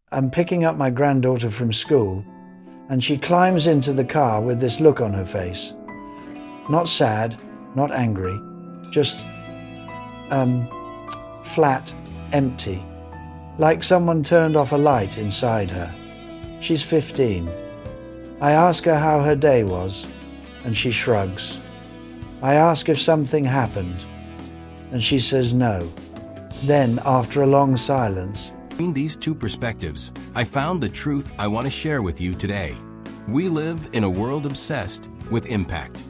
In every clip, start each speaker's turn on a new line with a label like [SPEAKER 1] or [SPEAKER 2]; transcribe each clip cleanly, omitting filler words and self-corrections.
[SPEAKER 1] I'm picking up my granddaughter from school, and she climbs into the car with this look on her face. Not sad, not angry, just, flat, empty, like someone turned off a light inside her. She's 15. I ask her how her day was, and she shrugs. I ask if something happened, and she says no. Then, after a long silence,
[SPEAKER 2] Between these two perspectives, I found the truth I want to share with you today. We live in a world obsessed with impact.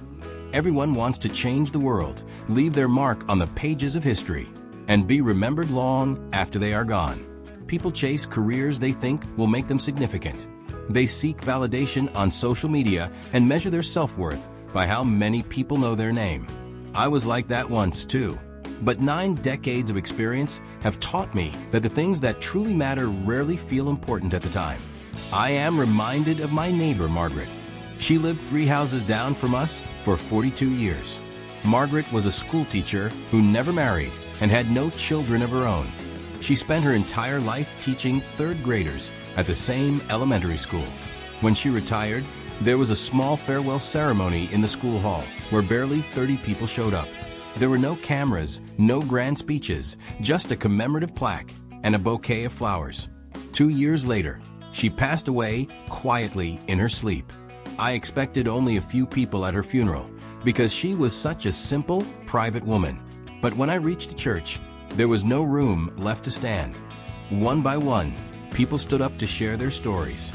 [SPEAKER 2] Everyone wants to change the world, leave their mark on the pages of history, and be remembered long after they are gone. People chase careers they think will make them significant. They seek validation on social media and measure their self-worth by how many people know their name. I was like that once too. But 9 decades of experience have taught me that the things that truly matter rarely feel important at the time. I am reminded of my neighbor, Margaret. She lived 3 houses down from us for 42 years. Margaret was a school teacher who never married and had no children of her own. She spent her entire life teaching 3rd graders at the same elementary school. When she retired, there was a small farewell ceremony in the school hall where barely 30 people showed up. There were no cameras, no grand speeches, just a commemorative plaque and a bouquet of flowers. 2 years later, she passed away quietly in her sleep. I expected only a few people at her funeral because she was such a simple, private woman. But when I reached the church, there was no room left to stand. One by one, people stood up to share their stories.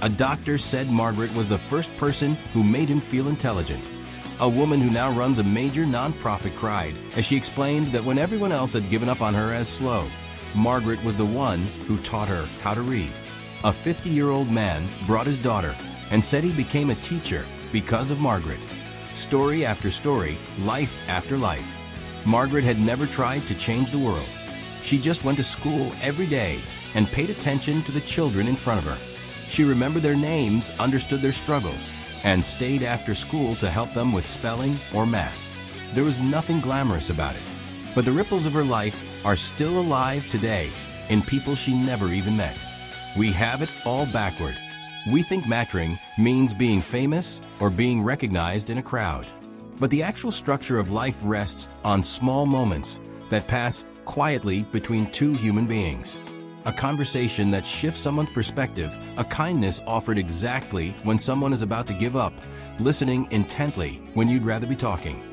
[SPEAKER 2] A doctor said Margaret was the first person who made him feel intelligent. A woman who now runs a major nonprofit cried as she explained that when everyone else had given up on her as slow, Margaret was the one who taught her how to read. A 50-year-old man brought his daughter and said he became a teacher because of Margaret. Story after story, life after life. Margaret had never tried to change the world. She just went to school every day and paid attention to the children in front of her. She remembered their names, understood their struggles, and stayed after school to help them with spelling or math. There was nothing glamorous about it, but the ripples of her life are still alive today in people she never even met. We have it all backward. We think mattering means being famous or being recognized in a crowd. But the actual structure of life rests on small moments that pass quietly between 2 human beings. A conversation that shifts someone's perspective, a kindness offered exactly when someone is about to give up, listening intently when you'd rather be talking.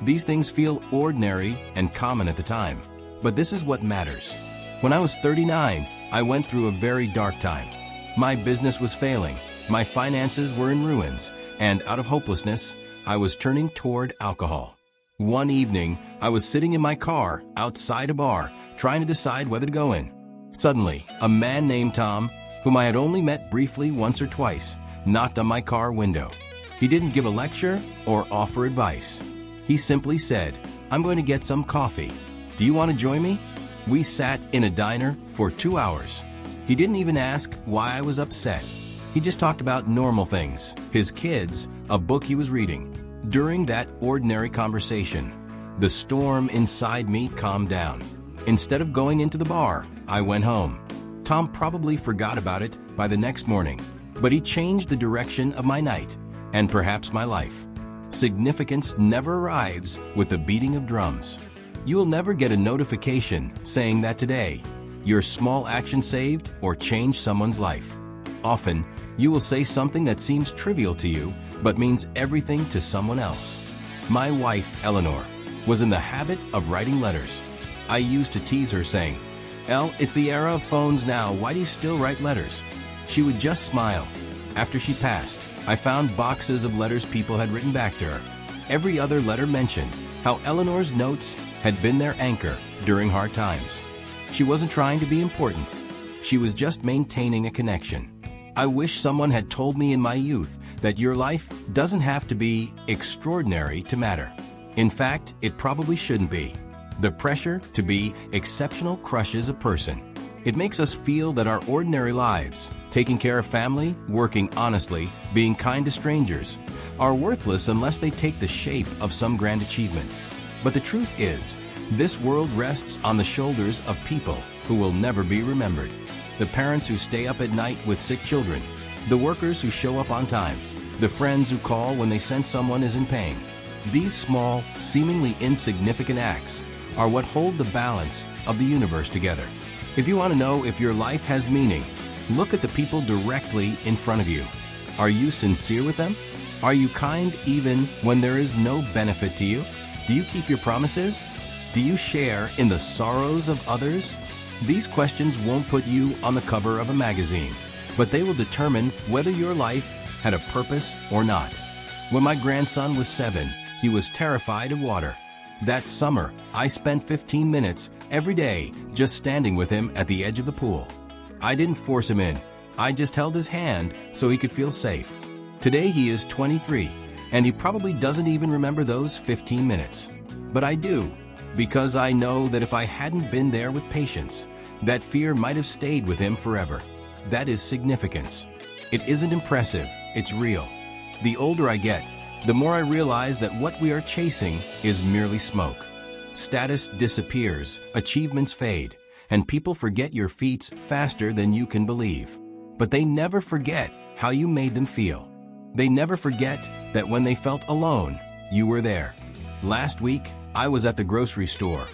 [SPEAKER 2] These things feel ordinary and common at the time, but this is what matters. When I was 39, I went through a very dark time. My business was failing, my finances were in ruins, and out of hopelessness, I was turning toward alcohol. One evening, I was sitting in my car outside a bar, trying to decide whether to go in. Suddenly, a man named Tom, whom I had only met briefly once or twice, knocked on my car window. He didn't give a lecture or offer advice. He simply said, "I'm going to get some coffee. Do you want to join me?" We sat in a diner for 2 hours. He didn't even ask why I was upset. He just talked about normal things, his kids, a book he was reading. During that ordinary conversation, the storm inside me calmed down. Instead of going into the bar, I went home. Tom probably forgot about it by the next morning, but he changed the direction of my night, and perhaps my life. Significance never arrives with the beating of drums. You will never get a notification saying that today, your small action saved or changed someone's life. Often, you will say something that seems trivial to you, but means everything to someone else. My wife, Eleanor, was in the habit of writing letters. I used to tease her saying, "Elle, it's the era of phones now, why do you still write letters?" She would just smile. After she passed, I found boxes of letters people had written back to her. Every other letter mentioned how Eleanor's notes had been their anchor during hard times. She wasn't trying to be important. She was just maintaining a connection. I wish someone had told me in my youth that your life doesn't have to be extraordinary to matter. In fact, it probably shouldn't be. The pressure to be exceptional crushes a person. It makes us feel that our ordinary lives, taking care of family, working honestly, being kind to strangers, are worthless unless they take the shape of some grand achievement. But the truth is, this world rests on the shoulders of people who will never be remembered. the parents who stay up at night with sick children, the workers who show up on time, the friends who call when they sense someone is in pain. These small, seemingly insignificant acts are what hold the balance of the universe together. If you want to know if your life has meaning, look at the people directly in front of you. Are you sincere with them? Are you kind even when there is no benefit to you? Do you keep your promises? Do you share in the sorrows of others? These questions won't put you on the cover of a magazine, but they will determine whether your life had a purpose or not. When my grandson was 7, he was terrified of water. That summer, I spent 15 minutes every day just standing with him at the edge of the pool. I didn't force him in. I just held his hand so he could feel safe. Today he is 23, and he probably doesn't even remember those 15 minutes. But I do, because I know that if I hadn't been there with patience, that fear might have stayed with him forever. That is significance. It isn't impressive, it's real. The older I get, the more I realize that what we are chasing is merely smoke. Status disappears, achievements fade, and people forget your feats faster than you can believe. But they never forget how you made them feel. They never forget that when they felt alone, you were there. Last week, I was at the grocery store.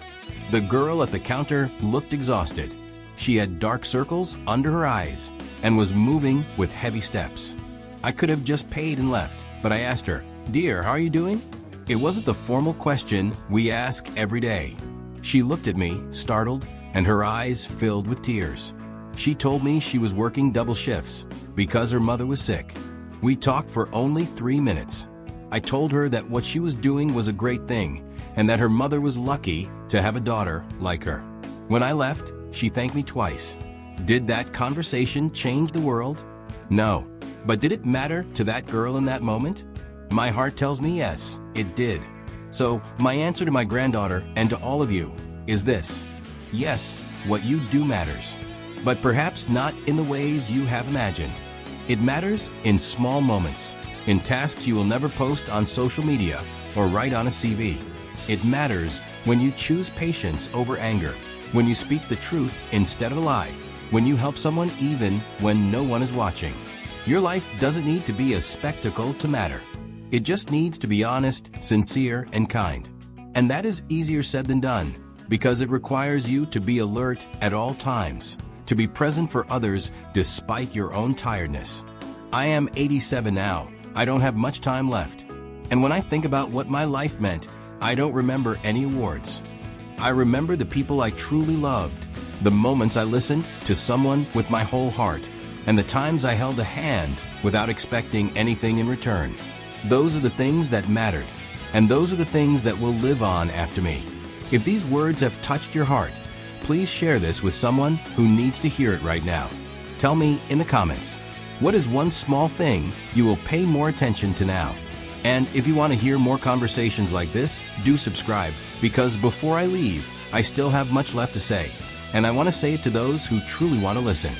[SPEAKER 2] The girl at the counter looked exhausted. She had dark circles under her eyes and was moving with heavy steps. I could have just paid and left, but I asked her, "Dear, how are you doing?" It wasn't the formal question we ask every day. She looked at me, startled, and her eyes filled with tears. She told me she was working double shifts because her mother was sick. We talked for only 3 minutes. I told her that what she was doing was a great thing and that her mother was lucky to have a daughter like her. When I left, she thanked me twice. Did that conversation change the world? No. But did it matter to that girl in that moment? My heart tells me yes, it did. So my answer to my granddaughter and to all of you is this: yes, what you do matters, but perhaps not in the ways you have imagined. It matters in small moments, in tasks you will never post on social media or write on a CV. It matters when you choose patience over anger, when you speak the truth instead of a lie, when you help someone even when no one is watching. Your life doesn't need to be a spectacle to matter. It just needs to be honest, sincere, and kind. And that is easier said than done, because it requires you to be alert at all times, to be present for others despite your own tiredness. I am 87 now. I don't have much time left. And when I think about what my life meant, I don't remember any awards. I remember the people I truly loved, the moments I listened to someone with my whole heart, and the times I held a hand without expecting anything in return. Those are the things that mattered, and those are the things that will live on after me. If these words have touched your heart, please share this with someone who needs to hear it right now. Tell me in the comments, what is one small thing you will pay more attention to now? And if you want to hear more conversations like this, do subscribe, because before I leave, I still have much left to say, and I want to say it to those who truly want to listen.